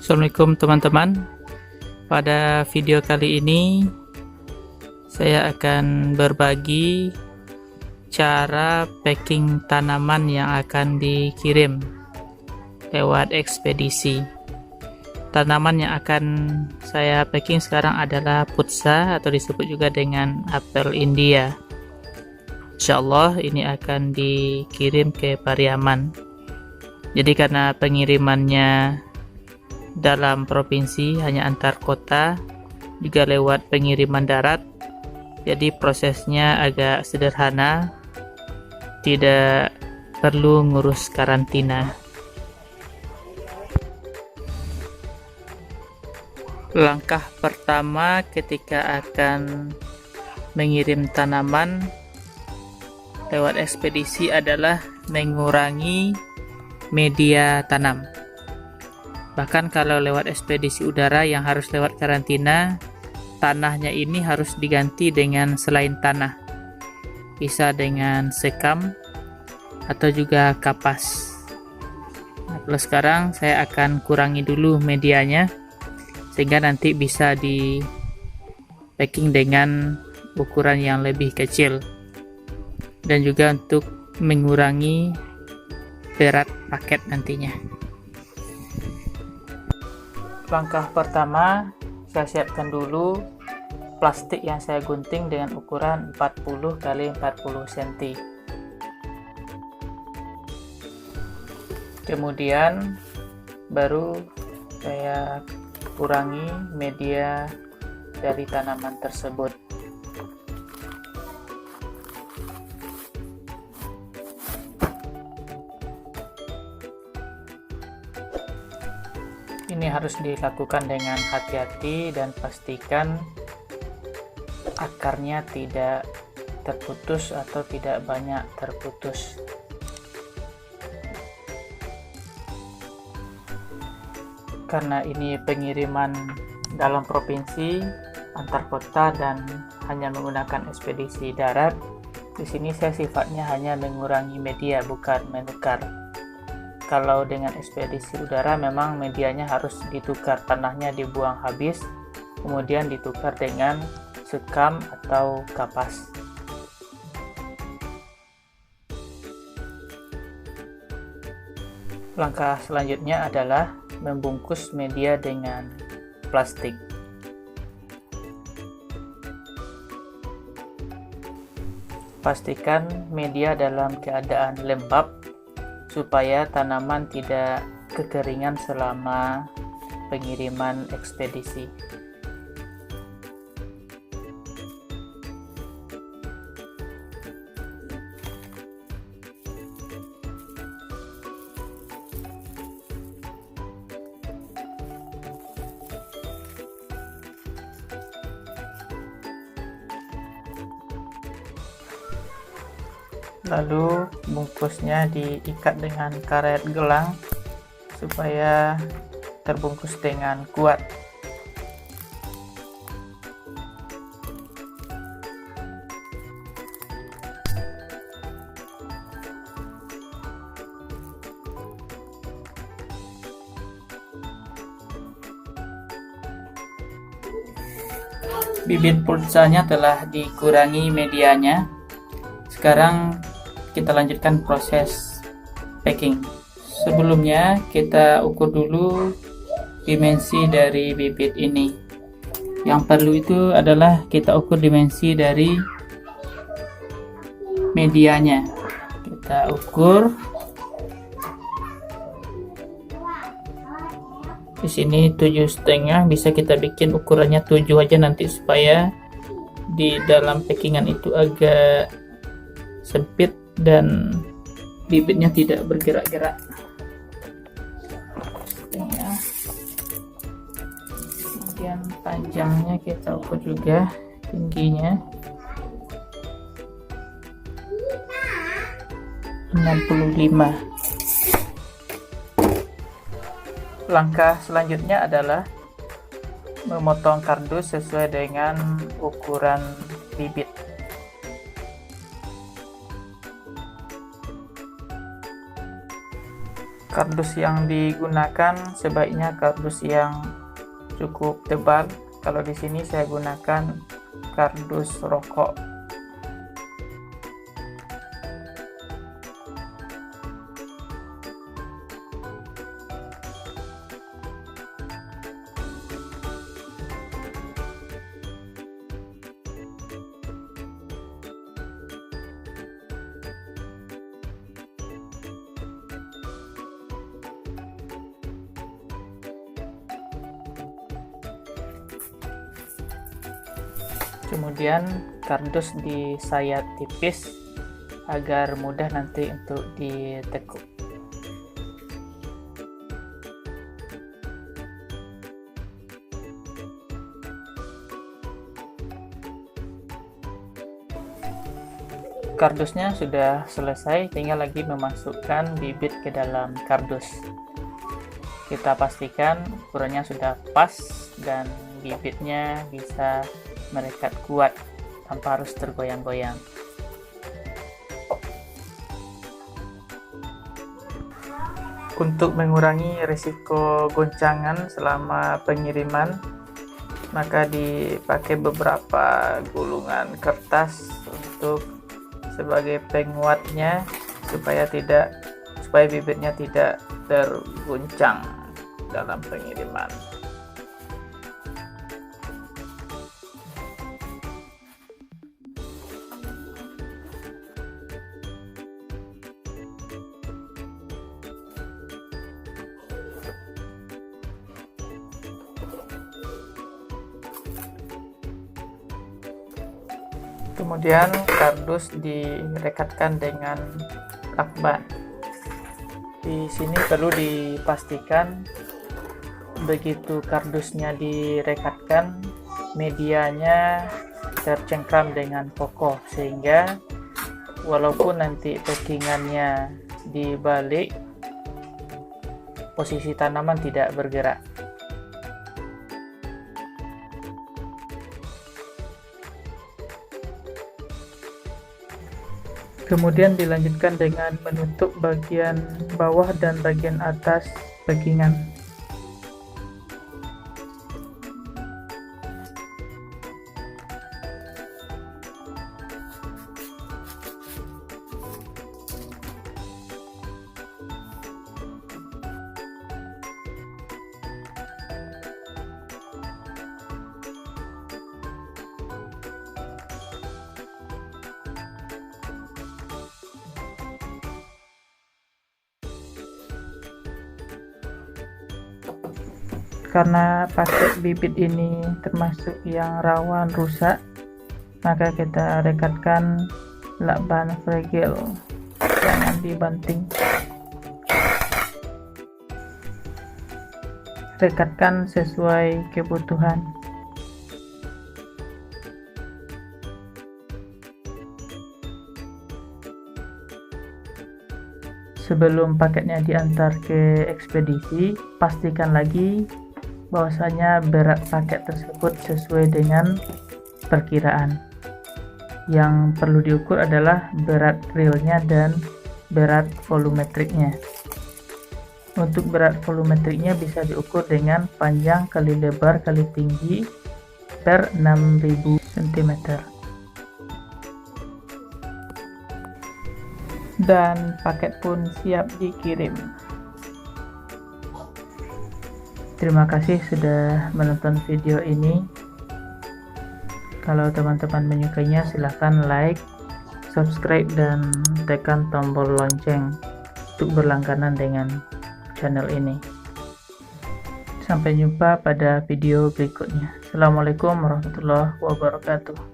Assalamualaikum teman-teman. Pada video kali ini saya akan berbagi cara packing tanaman yang akan dikirim lewat ekspedisi. Tanaman yang akan saya packing sekarang adalah putsa atau disebut juga dengan apel India. Insyaallah ini akan dikirim ke Pariaman. Jadi karena pengirimannya dalam provinsi hanya antar kota, juga lewat pengiriman darat, jadi prosesnya agak sederhana, tidak perlu ngurus karantina. Langkah pertama ketika akan mengirim tanaman lewat ekspedisi adalah mengurangi media tanam. Bahkan kalau lewat ekspedisi udara yang harus lewat karantina, tanahnya ini harus diganti dengan selain tanah. Bisa dengan sekam atau juga kapas. Nah, kalau sekarang saya akan kurangi dulu medianya sehingga nanti bisa di packing dengan ukuran yang lebih kecil. Dan juga untuk mengurangi berat paket nantinya. Langkah pertama, saya siapkan dulu plastik yang saya gunting dengan ukuran 40 x 40 cm. Kemudian baru saya kurangi media dari tanaman tersebut. Ini harus dilakukan dengan hati-hati dan pastikan akarnya tidak terputus atau tidak banyak terputus. Karena ini pengiriman dalam provinsi, antar kota dan hanya menggunakan ekspedisi darat, di sini saya sifatnya hanya mengurangi media, bukan menukar. Kalau dengan ekspedisi udara memang medianya harus ditukar, tanahnya dibuang habis, kemudian ditukar dengan sekam atau kapas. Langkah selanjutnya adalah membungkus media dengan plastik. Pastikan media dalam keadaan lembab supaya tanaman tidak kekeringan selama pengiriman ekspedisi. Lalu bungkusnya diikat dengan karet gelang supaya terbungkus dengan kuat. Bibit putsanya telah dikurangi medianya. Sekarang kita lanjutkan proses packing. Sebelumnya kita ukur dulu dimensi dari bibit ini. Yang perlu itu adalah kita ukur dimensi dari medianya. Kita ukur di sini 7,5, bisa kita bikin ukurannya 7 aja nanti supaya di dalam packingan itu agak sempit dan bibitnya tidak bergerak-gerak. Kemudian panjangnya kita ukur juga, tingginya 65. Langkah selanjutnya adalah memotong kardus sesuai dengan ukuran bibit. Kardus yang digunakan sebaiknya kardus yang cukup tebal. Kalau di sini saya gunakan kardus rokok. Kemudian kardus disayat tipis agar mudah nanti untuk ditekuk. Kardusnya sudah selesai, tinggal lagi memasukkan bibit ke dalam kardus. Kita pastikan ukurannya sudah pas dan bibitnya bisa merekat kuat tanpa harus tergoyang-goyang. Untuk mengurangi risiko goncangan selama pengiriman, maka dipakai beberapa gulungan kertas untuk sebagai penguatnya supaya bibitnya tidak terguncang dalam pengiriman. Kemudian kardus direkatkan dengan lakban. Di sini perlu dipastikan begitu kardusnya direkatkan, medianya tercengkram dengan kokoh sehingga walaupun nanti packingannya dibalik, posisi tanaman tidak bergerak. Kemudian dilanjutkan dengan menutup bagian bawah dan bagian atas packingan. Karena pakai bibit ini termasuk yang rawan rusak, maka kita rekatkan lakban fragile, jangan dibanting. Rekatkan sesuai kebutuhan. Sebelum paketnya diantar ke ekspedisi, pastikan lagi bahwasanya berat paket tersebut sesuai dengan perkiraan. Yang perlu diukur adalah berat realnya dan berat volumetriknya. Untuk berat volumetriknya bisa diukur dengan panjang kali lebar kali tinggi per 6000 cm. Dan paket pun siap dikirim. Terima kasih sudah menonton video ini. Kalau teman-teman menyukainya, silahkan like, subscribe, dan tekan tombol lonceng untuk berlangganan dengan channel ini. Sampai jumpa pada video berikutnya. Assalamualaikum warahmatullahi wabarakatuh.